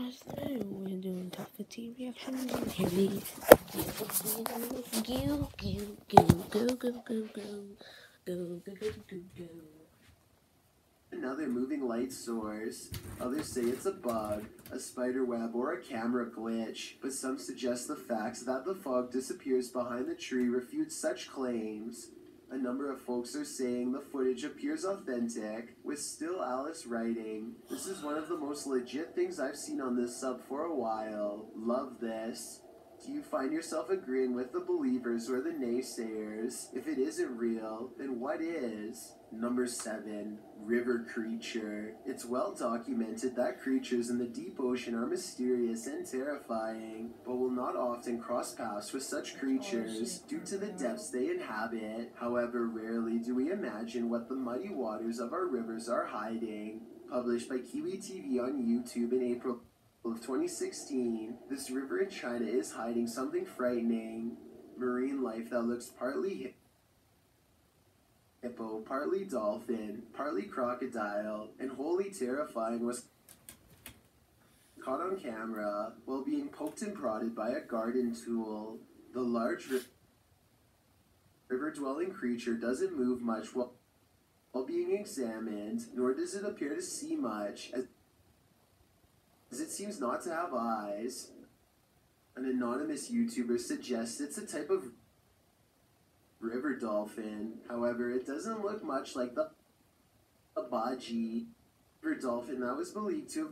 guys, today we're doing Taco Tea reaction. Here we go, go, go, go, go, go. Another moving light source. Others say it's a bug, a spider web, or a camera glitch, but some suggest the facts that the fog disappears behind the tree refute such claims. A number of folks are saying the footage appears authentic, with still Alice writing, "This is one of the most legit things I've seen on this sub for a while. Love this." Do you find yourself agreeing with the believers or the naysayers? If it isn't real, then what is? Number 7. River creature. It's well documented that creatures in the deep ocean are mysterious and terrifying, but will not often cross paths with such creatures due to the depths they inhabit. However, rarely do we imagine what the muddy waters of our rivers are hiding. Published by Kiwi TV on YouTube in April of 2016, this river in China is hiding something frightening. Marine life that looks partly hippo, partly dolphin, partly crocodile, and wholly terrifying was caught on camera while being poked and prodded by a garden tool. The large river-dwelling creature doesn't move much while being examined, nor does it appear to see much, as it seems not to have eyes. An anonymous YouTuber suggests it's a type of river dolphin. However, it doesn't look much like the Baji river dolphin that was believed to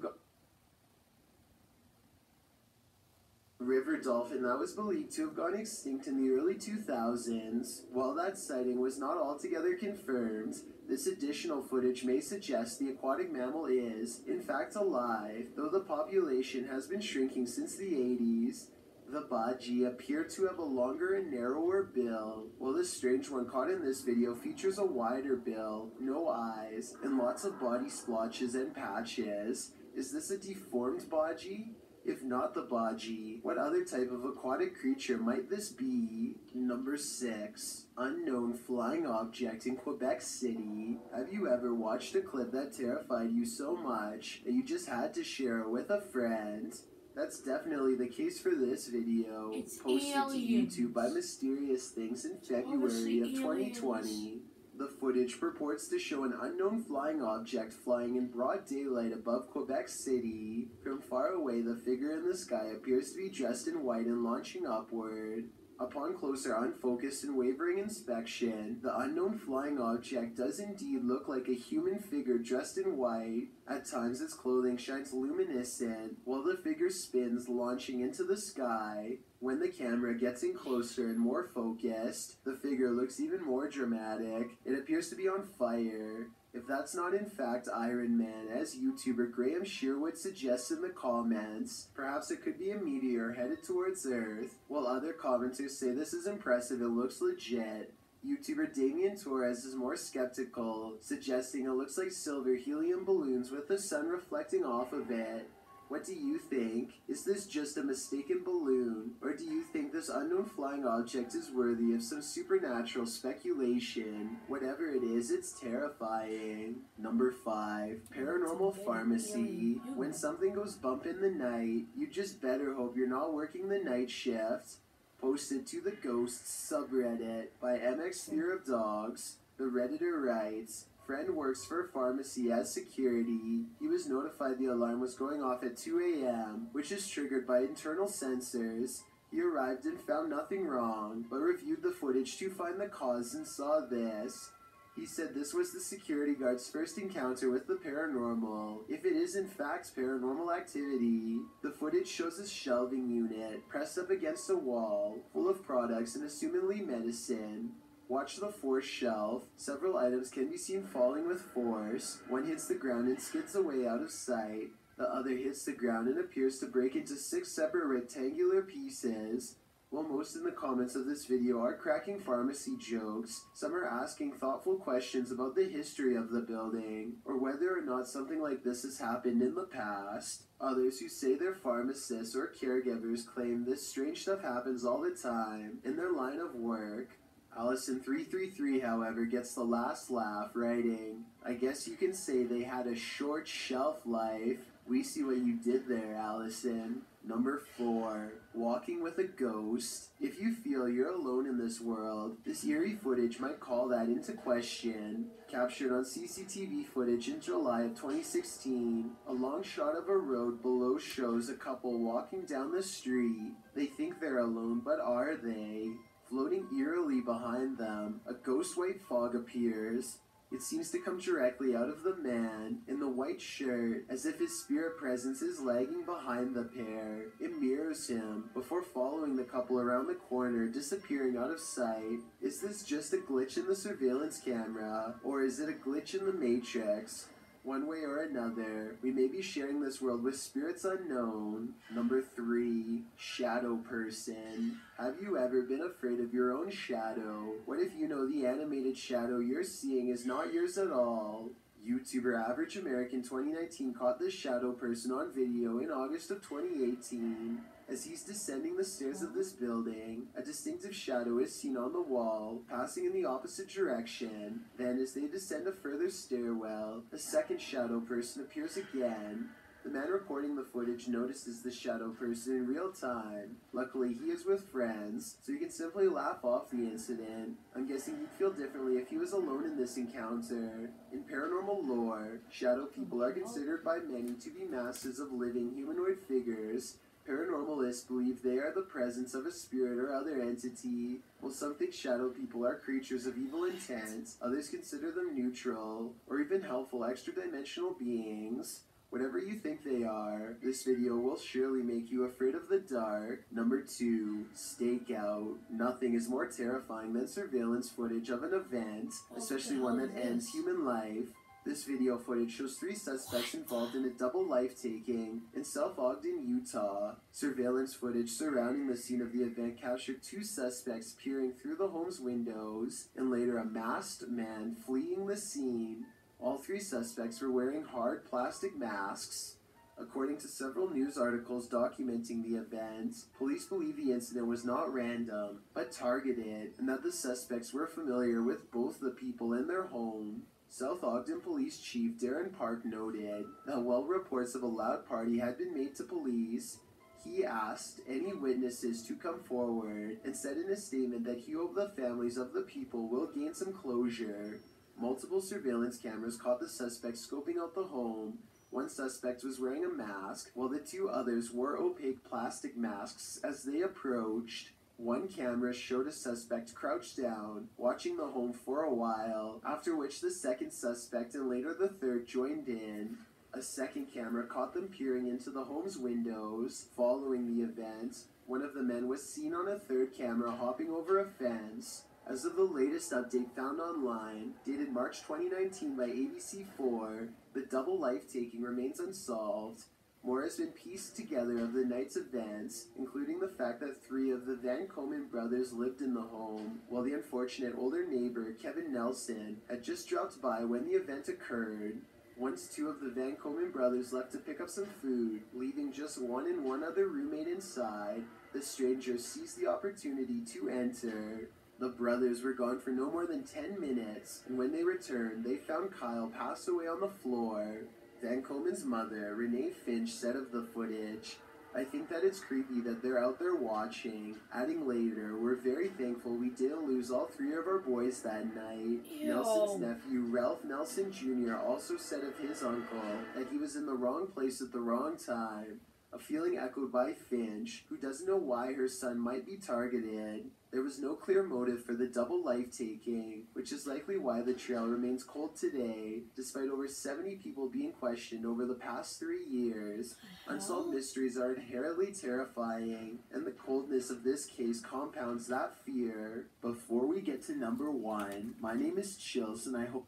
have gone extinct in the early 2000s. While that sighting was not altogether confirmed, this additional footage may suggest the aquatic mammal is, in fact, alive, though the population has been shrinking since the 80s. The Baji appear to have a longer and narrower bill, while the strange one caught in this video features a wider bill, no eyes, and lots of body splotches and patches. Is this a deformed Baji? If not the Baji, what other type of aquatic creature might this be? Number 6. Unknown flying object in Quebec City. Have you ever watched a clip that terrified you so much that you just had to share it with a friend? That's definitely the case for this video, posted to YouTube by Mysterious Things in February of 2020. The footage purports to show an unknown flying object flying in broad daylight above Quebec City. From far away, the figure in the sky appears to be dressed in white and launching upward. Upon closer, unfocused and wavering inspection, the unknown flying object does indeed look like a human figure dressed in white. At times, its clothing shines luminescent, while the figure spins, launching into the sky. When the camera gets in closer and more focused, the figure looks even more dramatic. It appears to be on fire. If that's not in fact Iron Man, as YouTuber Graham Sherwood suggests in the comments, perhaps it could be a meteor headed towards Earth, while other commenters say this is impressive and looks legit. YouTuber Damien Torres is more skeptical, suggesting it looks like silver helium balloons with the sun reflecting off of it. What do you think? Is this just a mistaken balloon, or do you think this unknown flying object is worthy of some supernatural speculation? Whatever it is, it's terrifying. Number 5. Paranormal Pharmacy. When something goes bump in the night, you just better hope you're not working the night shift. Posted to the Ghosts subreddit by MX Fear of Dogs, the Redditor writes, "Friend works for a pharmacy as security. He was notified the alarm was going off at 2 a.m., which is triggered by internal sensors. He arrived and found nothing wrong, but reviewed the footage to find the cause and saw this. He said this was the security guard's first encounter with the paranormal. If it is in fact paranormal activity, the footage shows a shelving unit pressed up against a wall, full of products and assumedly medicine. Watch the fourth shelf. Several items can be seen falling with force. One hits the ground and skids away out of sight. The other hits the ground and appears to break into 6 separate rectangular pieces. While most in the comments of this video are cracking pharmacy jokes, some are asking thoughtful questions about the history of the building, or whether or not something like this has happened in the past. Others who say they're pharmacists or caregivers claim this strange stuff happens all the time in their line of work. Allison333, however, gets the last laugh, writing, "I guess you can say they had a short shelf life." We see what you did there, Allison. Number 4, walking with a ghost. If you feel you're alone in this world, this eerie footage might call that into question. Captured on CCTV footage in July of 2016, a long shot of a road below shows a couple walking down the street. They think they're alone, but are they? Floating eerily behind them, a ghost white fog appears. It seems to come directly out of the man in the white shirt, as if his spirit presence is lagging behind the pair. It mirrors him, before following the couple around the corner, disappearing out of sight. Is this just a glitch in the surveillance camera, or is it a glitch in the Matrix? One way or another, we may be sharing this world with spirits unknown. Number 3, shadow person. Have you ever been afraid of your own shadow? What if you know the animated shadow you're seeing is not yours at all? YouTuber Average American 2019 caught this shadow person on video in August of 2018. As he's descending the stairs of this building, a distinctive shadow is seen on the wall, passing in the opposite direction. Then, as they descend a further stairwell, a second shadow person appears again. The man recording the footage notices the shadow person in real time. Luckily, he is with friends, so he can simply laugh off the incident. I'm guessing he'd feel differently if he was alone in this encounter. In paranormal lore, shadow people are considered by many to be masses of living humanoid figures. Paranormalists believe they are the presence of a spirit or other entity, while some think shadow people are creatures of evil intent. Others consider them neutral, or even helpful extra-dimensional beings. Whatever you think they are, this video will surely make you afraid of the dark. Number 2, stakeout. Nothing is more terrifying than surveillance footage of an event, especially one that ends human life. This video footage shows 3 suspects involved in a double life-taking in South Ogden, Utah. Surveillance footage surrounding the scene of the event captured 2 suspects peering through the home's windows, and later a masked man fleeing the scene. All 3 suspects were wearing hard plastic masks. According to several news articles documenting the event, police believe the incident was not random, but targeted, and that the suspects were familiar with both the people in their home. South Ogden Police Chief Darren Park noted that while reports of a loud party had been made to police, he asked any witnesses to come forward and said in a statement that he hoped the families of the people will gain some closure. Multiple surveillance cameras caught the suspects scoping out the home. One suspect was wearing a mask, while the 2 others wore opaque plastic masks as they approached. One camera showed a suspect crouched down, watching the home for a while, after which the second suspect and later the third joined in. A second camera caught them peering into the home's windows. Following the event, one of the men was seen on a third camera hopping over a fence. As of the latest update found online, dated March 2019 by ABC4, the double life-taking remains unsolved. More has been pieced together of the night's events, including the fact that 3 of the Van Komen brothers lived in the home, while the unfortunate older neighbor, Kevin Nelson, had just dropped by when the event occurred. Once 2 of the Van Komen brothers left to pick up some food, leaving just one and one other roommate inside, the stranger seized the opportunity to enter. The brothers were gone for no more than 10 minutes, and when they returned, they found Kyle passed away on the floor. Van Komen's mother, Renee Finch, said of the footage, "I think that it's creepy that they're out there watching." Adding later, "We're very thankful we didn't lose all 3 of our boys that night." Ew. Nelson's nephew, Ralph Nelson Jr., also said of his uncle that he was in the wrong place at the wrong time. A feeling echoed by Finch, who doesn't know why her son might be targeted. There was no clear motive for the double life-taking, which is likely why the trail remains cold today, despite over 70 people being questioned over the past 3 years. Unsolved mysteries are inherently terrifying, and the coldness of this case compounds that fear. Before we get to number 1, my name is Chills, and I hope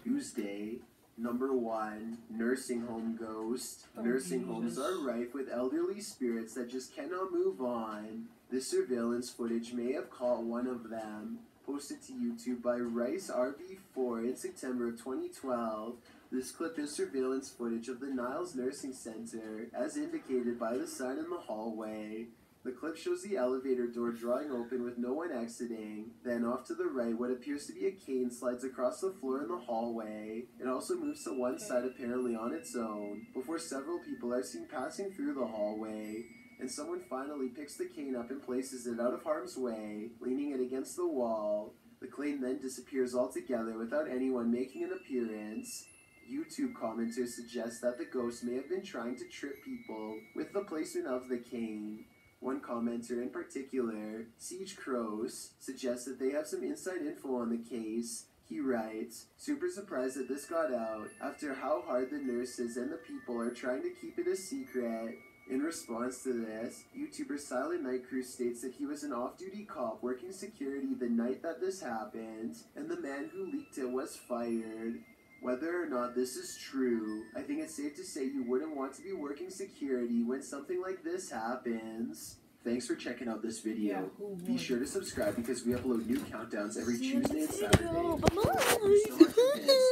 Tuesday. Number 1, nursing home ghost. Nursing homes are rife with elderly spirits that just cannot move on. This surveillance footage may have caught one of them. Posted to YouTube by Rice RV4 in September of 2012, this clip is surveillance footage of the Niles Nursing Center, as indicated by the sign in the hallway. The clip shows the elevator door drawing open with no one exiting. Then off to the right, what appears to be a cane slides across the floor in the hallway. It also moves to one side apparently on its own, before several people are seen passing through the hallway. And someone finally picks the cane up and places it out of harm's way, leaning it against the wall. The cane then disappears altogether without anyone making an appearance. YouTube commenters suggest that the ghost may have been trying to trip people with the placement of the cane. One commenter in particular, Siege Crows, suggests that they have some inside info on the case. He writes, "Super surprised that this got out after how hard the nurses and the people are trying to keep it a secret." In response to this, YouTuber Silent Night Crew states that he was an off-duty cop working security the night that this happened, and the man who leaked it was fired. Whether or not this is true, I think it's safe to say you wouldn't want to be working security when something like this happens. Thanks for checking out this video. Be sure to subscribe because we upload new countdowns every Tuesday and Saturday. Bye-bye. Thank you so much for this.